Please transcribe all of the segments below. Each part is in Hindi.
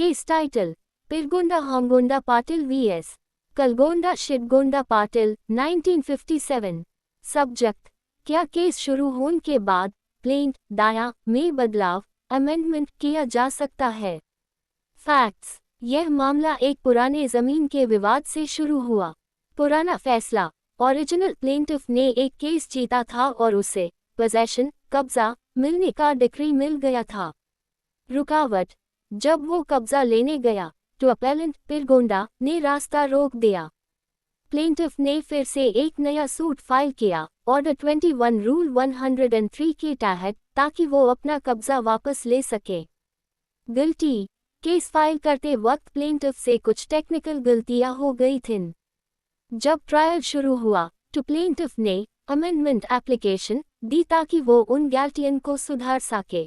Case title Pirgonda Hongonda Patil vs Kalgonda Shidgonda Patil 1957। Subject क्या केस शुरू होने के बाद प्लेंट दाया में बदलाव अमेंडमेंट किया जा सकता है। फैक्ट्स यह मामला एक पुराने जमीन के विवाद से शुरू हुआ। पुराना फैसला ओरिजिनल प्लेंटिफ ने एक केस जीता था और उसे पोजेशन कब्जा मिलने का डिक्री मिल गया था। रुकावट जब वो कब्जा लेने गया तो अपेलेंट पिरगोंडा ने रास्ता रोक दिया। प्लेंटिफ ने फिर से एक नया सूट फाइल किया ऑर्डर 21 रूल 103 के तहत ताकि वो अपना कब्जा वापस ले सके। गिल्टी केस फाइल करते वक्त प्लेंटिफ से कुछ टेक्निकल गलतियां हो गई थीं। जब ट्रायल शुरू हुआ तो प्लेंटिफ ने अमेंडमेंट एप्लीकेशन दी ताकि वो उन गलतियों को सुधार सके।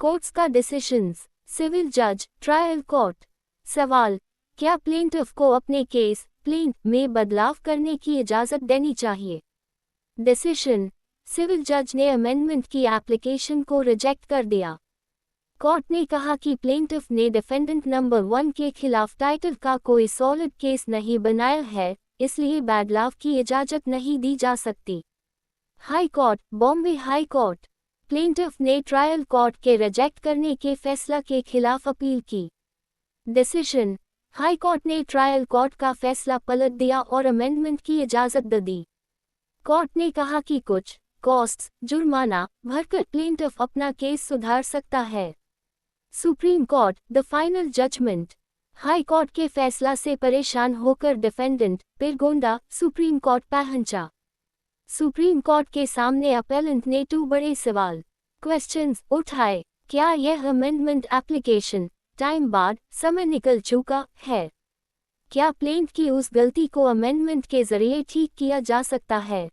कोर्ट्स का डिसीजंस सिविल जज ट्रायल कोर्ट सवाल क्या प्लेंटिफ को अपने केस प्लेंट में बदलाव करने की इजाज़त देनी चाहिए। डिसीजन सिविल जज ने अमेंडमेंट की एप्लीकेशन को रिजेक्ट कर दिया। कोर्ट ने कहा कि प्लेंटिफ ने डिफेंडेंट नंबर 1 के खिलाफ टाइटल का कोई सॉलिड केस नहीं बनाया है, इसलिए बदलाव की इजाज़त नहीं दी जा सकती। High court Bombay high court plaintiff ने ट्रायल कोर्ट के रिजेक्ट करने के फैसला के खिलाफ अपील की। डिसीजन हाई कोर्ट ने ट्रायल कोर्ट का फैसला पलट दिया और अमेंडमेंट की इजाज़त दे दी। कोर्ट ने कहा कि कुछ कॉस्ट्स जुर्माना भरकर प्लेंटिफ अपना केस सुधार सकता है। Supreme court the final judgment high court के फैसला से परेशान होकर डिफेंडेंट पिरगोंडा सुप्रीम कोर्ट पहुंचा। सुप्रीम कोर्ट के सामने अपेलेंट ने 2 बड़े सवाल क्वेश्चंस उठाए। क्या यह अमेंडमेंट एप्लीकेशन टाइम बाद समय निकल चुका है? क्या प्लेंट की उस गलती को अमेंडमेंट के जरिए ठीक किया जा सकता है?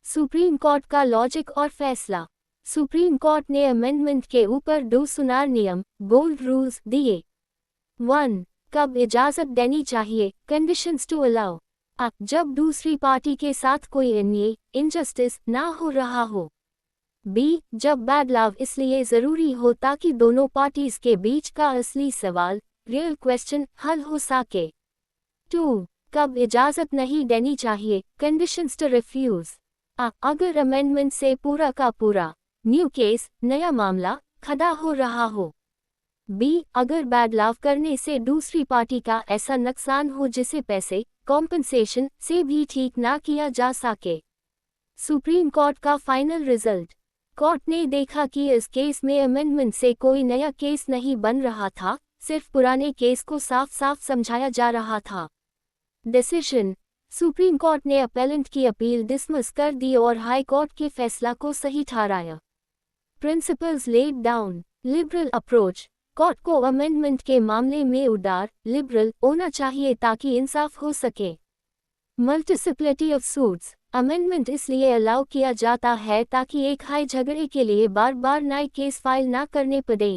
सुप्रीम कोर्ट का लॉजिक और फैसला सुप्रीम कोर्ट ने अमेंडमेंट के ऊपर 2 सुनार नियम गोल्ड रूल्स दिए। 1. कब इजाज़त देनी चाहिए कंडीशंस टू अलाउ जब दूसरी पार्टी के साथ कोई अन्याय इनजस्टिस ना हो रहा हो। B. जब बदलाव इसलिए ज़रूरी हो ताकि दोनों पार्टीज के बीच का असली सवाल रियल क्वेश्चन हल हो सके। 2. कब इजाज़त नहीं देनी चाहिए कंडीशंस टू रिफ्यूज़ अगर अमेंडमेंट से पूरा का पूरा न्यू केस नया मामला खड़ा हो रहा हो। B. अगर बदलाव करने से दूसरी पार्टी का ऐसा नुकसान हो जिसे पैसे कॉम्पनसेशन से भी ठीक ना किया जा सके। सुप्रीम कोर्ट का फाइनल रिजल्ट कोर्ट ने देखा कि इस केस में अमेंडमेंट से कोई नया केस नहीं बन रहा था, सिर्फ पुराने केस को साफ साफ समझाया जा रहा था। डिसीजन सुप्रीम कोर्ट ने अपेलेंट की अपील डिसमिस कर दी और हाई कोर्ट के फैसला को सही ठहराया। Principles laid down liberal approach court को अमेंडमेंट के मामले में उदार लिबरल होना चाहिए ताकि इंसाफ हो सके। मल्टीसिप्लिटी ऑफ सूट्स अमेंडमेंट इसलिए अलाउ किया जाता है ताकि एक हाई झगड़े के लिए बार बार नए केस फाइल ना करने पड़े।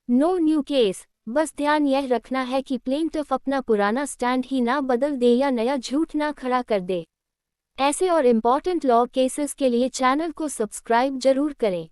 नो न्यू केस बस ध्यान यह रखना है कि प्लेंटिफ अपना पुराना स्टैंड ही ना बदल दे या नया झूठ ना खड़ा कर दे। ऐसे और इम्पोर्टेंट लॉ केसेस के लिए चैनल को सब्सक्राइब जरूर करें।